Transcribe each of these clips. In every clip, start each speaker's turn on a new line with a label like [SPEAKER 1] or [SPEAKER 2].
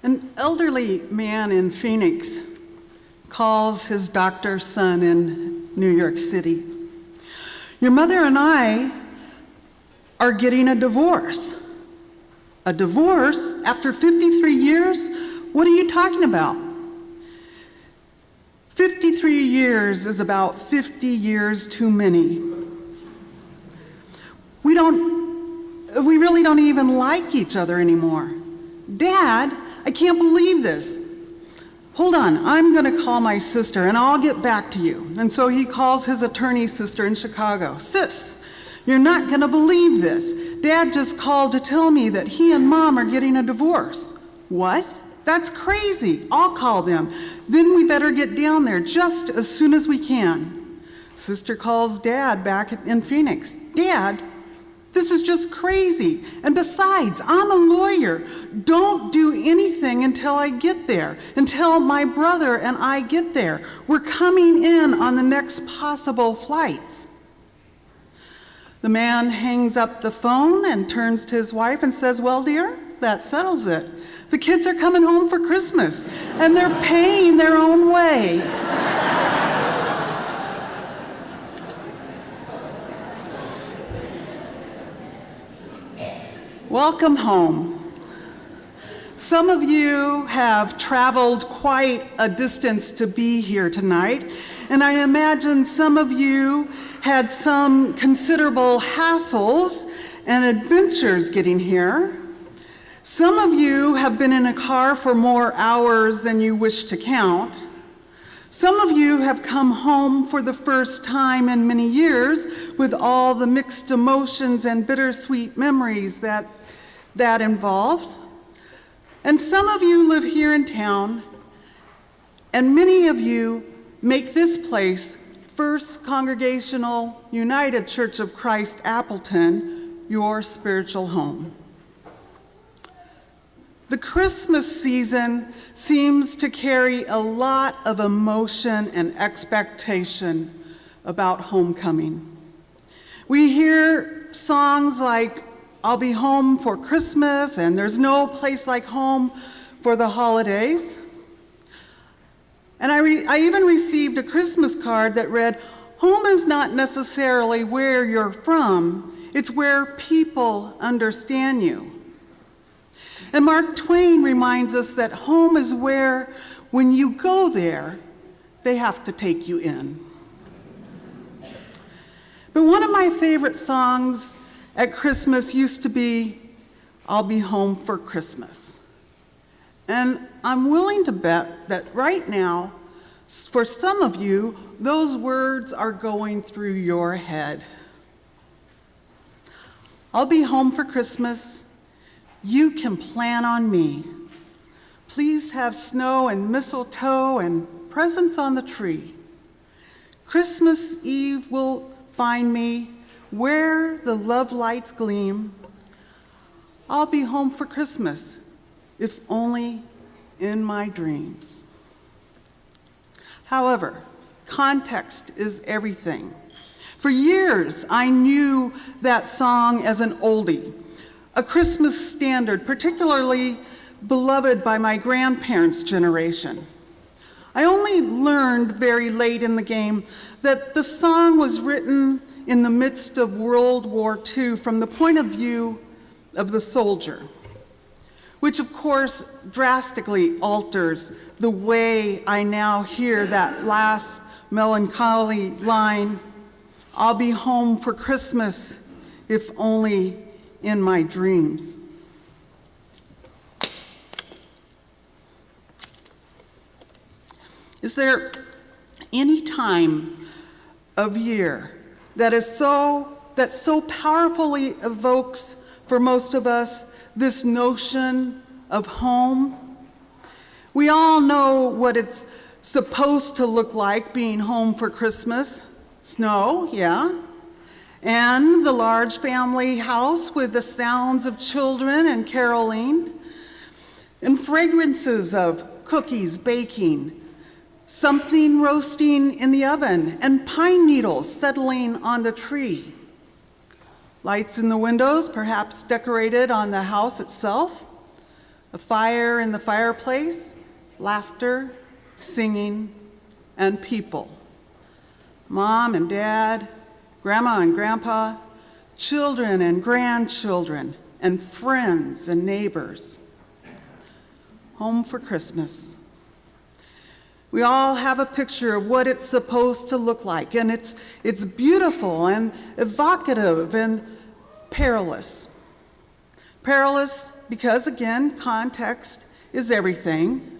[SPEAKER 1] An elderly man in Phoenix calls his doctor's son in New York City. Your mother and I are getting a divorce. A divorce after 53 years? What are you talking about? 53 years is about 50 years too many. We really don't even like each other anymore. Dad, I can't believe this. Hold on, I'm gonna call my sister and I'll get back to you. And so he calls his attorney sister in Chicago. Sis, you're not gonna believe this. Dad just called to tell me that he and Mom are getting a divorce. What? That's crazy. I'll call them. Then we better get down there just as soon as we can. Sister calls Dad back in Phoenix. Dad, this is just crazy. And besides, I'm a lawyer. Don't do anything until I get there, until my brother and I get there. We're coming in on the next possible flights. The man hangs up the phone and turns to his wife and says, well, dear, that settles it. The kids are coming home for Christmas, and they're paying their own way. Welcome home. Some of you have traveled quite a distance to be here tonight, and I imagine some of you had some considerable hassles and adventures getting here. Some of you have been in a car for more hours than you wish to count. Some of you have come home for the first time in many years with all the mixed emotions and bittersweet memories that involves. And some of you live here in town, and many of you make this place, First Congregational United Church of Christ, Appleton, your spiritual home. The Christmas season seems to carry a lot of emotion and expectation about homecoming. We hear songs like, I'll be home for Christmas, and there's no place like home for the holidays. And I even received a Christmas card that read, home is not necessarily where you're from, it's where people understand you. And Mark Twain reminds us that home is where, when you go there, they have to take you in. But one of my favorite songs at Christmas used to be, I'll be home for Christmas. And I'm willing to bet that right now, for some of you, those words are going through your head. I'll be home for Christmas. You can plan on me. Please have snow and mistletoe and presents on the tree. Christmas Eve will find me where the love lights gleam. I'll be home for Christmas, if only in my dreams. However, context is everything. For years, I knew that song as an oldie, a Christmas standard, particularly beloved by my grandparents' generation. I only learned very late in the game that the song was written in the midst of World War II from the point of view of the soldier, which of course drastically alters the way I now hear that last melancholy line, I'll be home for Christmas, if only in my dreams. Is there any time of year that so powerfully evokes for most of us this notion of home? We all know what it's supposed to look like being home for Christmas. Snow, yeah. And the large family house with the sounds of children and caroling, and fragrances of cookies baking, something roasting in the oven, and pine needles settling on the tree. Lights in the windows, perhaps decorated on the house itself. a fire in the fireplace, laughter, singing, and people. Mom and dad, grandma and grandpa, children and grandchildren, and friends and neighbors. Home for Christmas. We all have a picture of what it's supposed to look like, and it's beautiful and evocative and perilous. Perilous because, again, context is everything.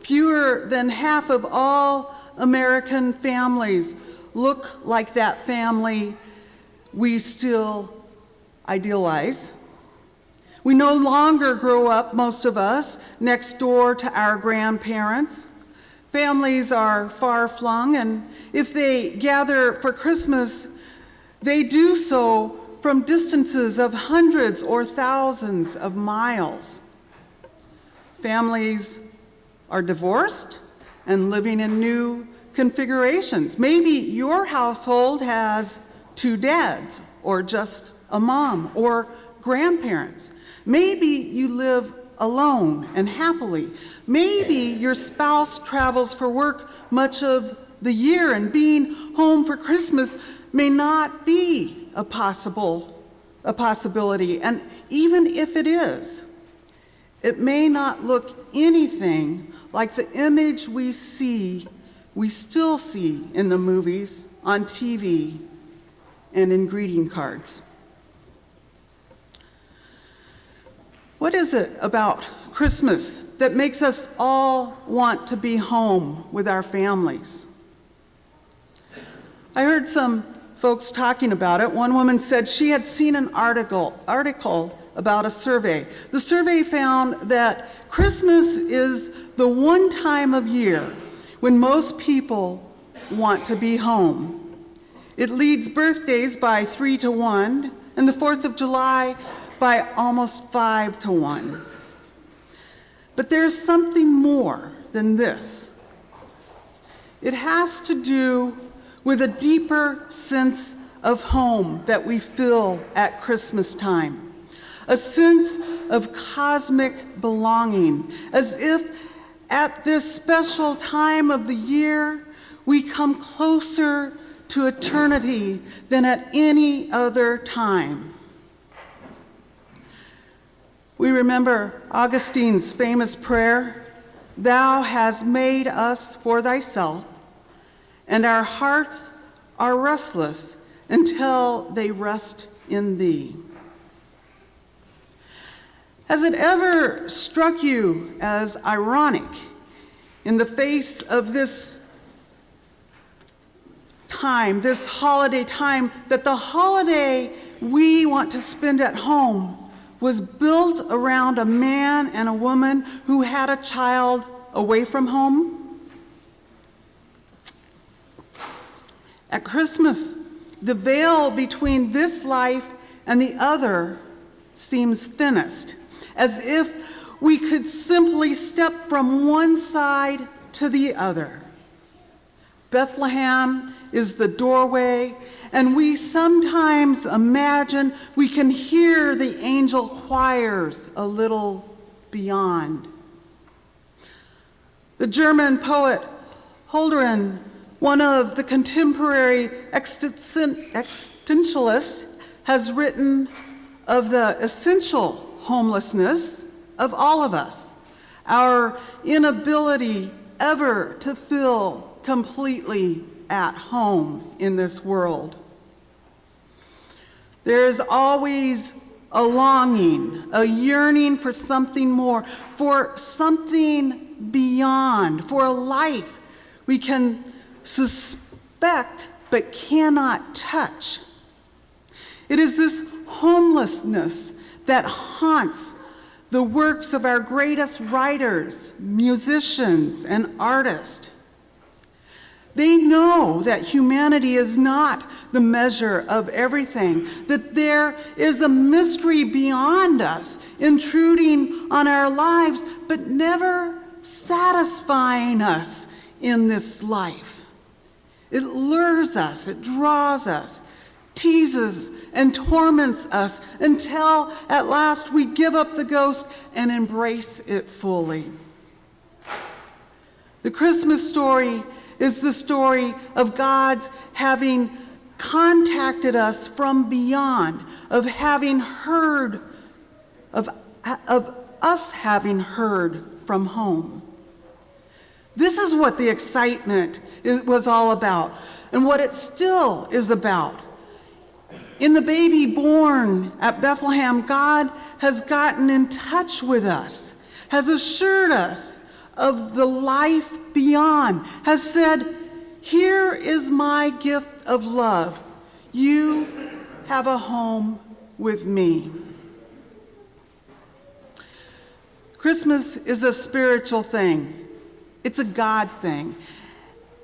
[SPEAKER 1] Fewer than half of all American families look like that family we still idealize. We no longer grow up, most of us, next door to our grandparents. Families are far-flung, and if they gather for Christmas, they do so from distances of hundreds or thousands of miles. Families are divorced and living in new configurations. Maybe your household has 2 dads, or just a mom, or grandparents. Maybe you live alone and happily. Maybe your spouse travels for work much of the year, and being home for Christmas may not be a possibility. And even if it is, it may not look anything like the image we still see in the movies, on TV, and in greeting cards. What is it about Christmas that makes us all want to be home with our families? I heard some folks talking about it. One woman said she had seen an article about a survey. The survey found that Christmas is the one time of year when most people want to be home. It leads birthdays by 3 to 1, and the 4th of July by almost 5 to 1. But there's something more than this. It has to do with a deeper sense of home that we feel at Christmas time, a sense of cosmic belonging, as if at this special time of the year we come closer to eternity than at any other time. We remember Augustine's famous prayer, "Thou hast made us for thyself, and our hearts are restless until they rest in thee." Has it ever struck you as ironic in the face of this time, this holiday time, that the holiday we want to spend at home was built around a man and a woman who had a child away from home? At Christmas, the veil between this life and the other seems thinnest, as if we could simply step from one side to the other. Bethlehem is the doorway, and we sometimes imagine we can hear the angel choirs a little beyond. The German poet Holderlin, one of the contemporary existentialists, has written of the essential homelessness of all of us, our inability ever to feel completely at home in this world. There is always a longing, a yearning for something more, for something beyond, for a life we can suspect but cannot touch. It is this homelessness that haunts the works of our greatest writers, musicians, and artists. They know that humanity is not the measure of everything, that there is a mystery beyond us, intruding on our lives, but never satisfying us in this life. It lures us, it draws us, teases and torments us until at last we give up the ghost and embrace it fully. The Christmas story is the story of God's having contacted us from beyond, of having heard, of us having heard from home. This is what the excitement was all about, and what it still is about. In the baby born at Bethlehem, God has gotten in touch with us, has assured us of the life beyond, has said, "Here is my gift of love. You have a home with me." Christmas is a spiritual thing. It's a God thing.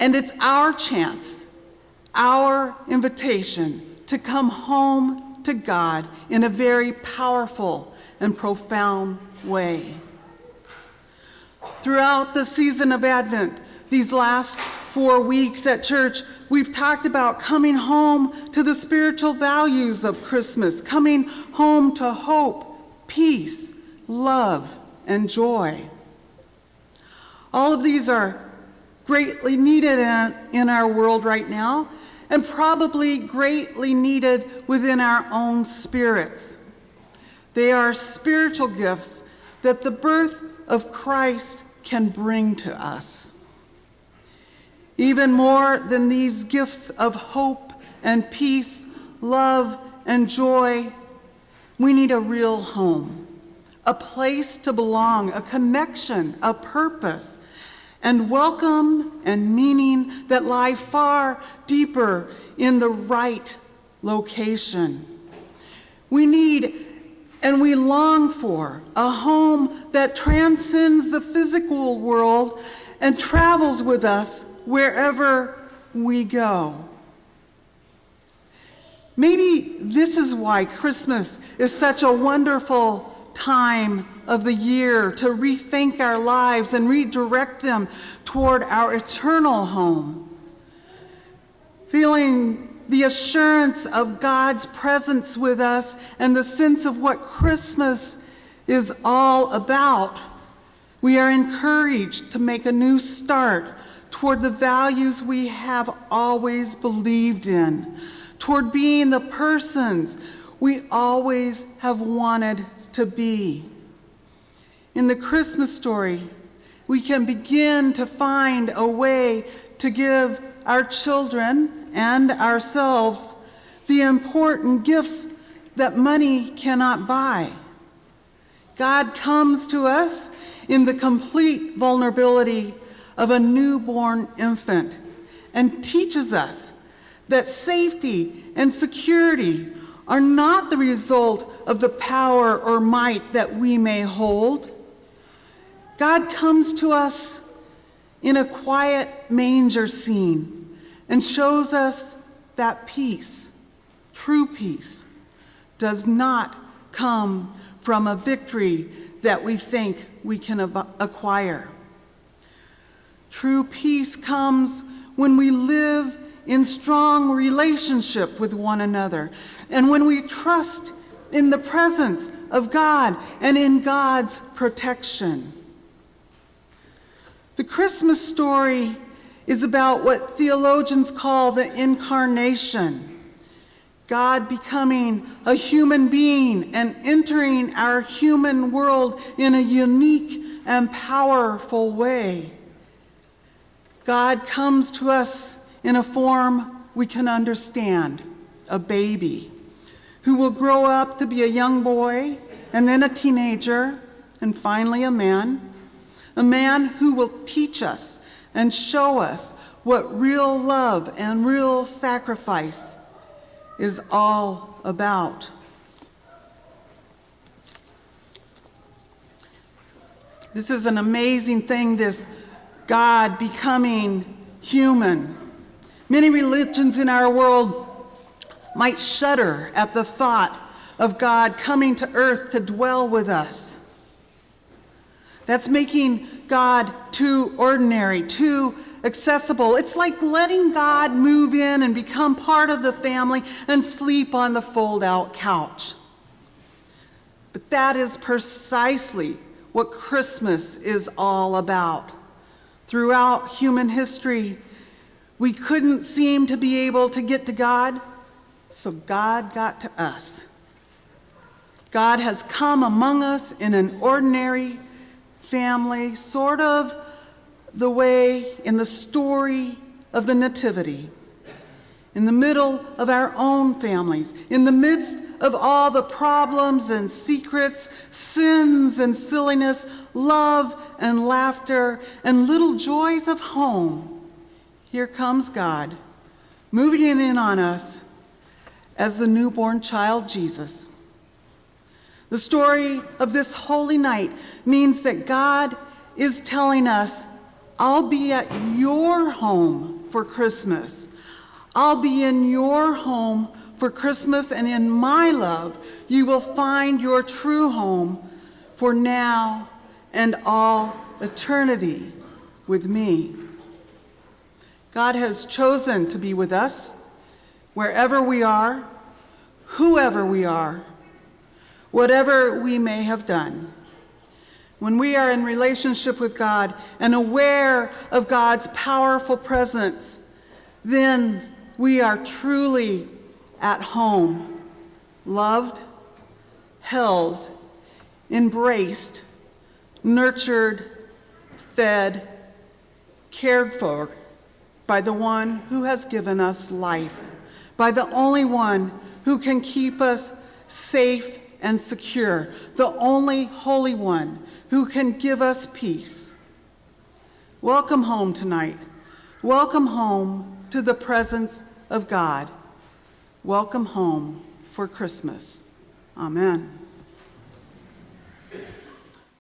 [SPEAKER 1] And it's our chance, our invitation to come home to God in a very powerful and profound way. Throughout the season of Advent, these last 4 weeks at church, we've talked about coming home to the spiritual values of Christmas, coming home to hope, peace, love, and joy. All of these are greatly needed in our world right now, and probably greatly needed within our own spirits. They are spiritual gifts that the birth of Christ can bring to us. Even more than these gifts of hope and peace, love and joy, we need a real home, a place to belong, a connection, a purpose, and welcome and meaning that lie far deeper in the right location. We need and we long for a home that transcends the physical world and travels with us wherever we go. Maybe this is why Christmas is such a wonderful time of the year to rethink our lives and redirect them toward our eternal home. Feeling the assurance of God's presence with us and the sense of what Christmas is all about, we are encouraged to make a new start toward the values we have always believed in, toward being the persons we always have wanted to be. In the Christmas story, we can begin to find a way to give our children and ourselves the important gifts that money cannot buy. God comes to us in the complete vulnerability of a newborn infant and teaches us that safety and security are not the result of the power or might that we may hold. God comes to us in a quiet manger scene and shows us that peace, true peace, does not come from a victory that we think we can acquire. True peace comes when we live in strong relationship with one another, and when we trust in the presence of God and in God's protection. The Christmas story is about what theologians call the incarnation, God becoming a human being and entering our human world in a unique and powerful way. God comes to us in a form we can understand, a baby, who will grow up to be a young boy, and then a teenager, and finally a man who will teach us and show us what real love and real sacrifice is all about. This is an amazing thing, this God becoming human. Many religions in our world might shudder at the thought of God coming to earth to dwell with us. That's making God too ordinary, too accessible. It's like letting God move in and become part of the family and sleep on the fold-out couch. But that is precisely what Christmas is all about. Throughout human history, we couldn't seem to be able to get to God, so God got to us. God has come among us in an ordinary family, sort of the way in the story of the Nativity, in the middle of our own families, in the midst of all the problems and secrets, sins and silliness, love and laughter, and little joys of home. Here comes God, moving in on us as the newborn child Jesus. The story of this holy night means that God is telling us, I'll be at your home for Christmas. I'll be in your home for Christmas, and in my love, you will find your true home for now and all eternity with me. God has chosen to be with us wherever we are, whoever we are, whatever we may have done. When we are in relationship with God and aware of God's powerful presence, then we are truly at home, loved, held, embraced, nurtured, fed, cared for by the one who has given us life, by the only one who can keep us safe and secure, the only Holy One who can give us peace. Welcome home tonight. Welcome home to the presence of God. Welcome home for Christmas. Amen.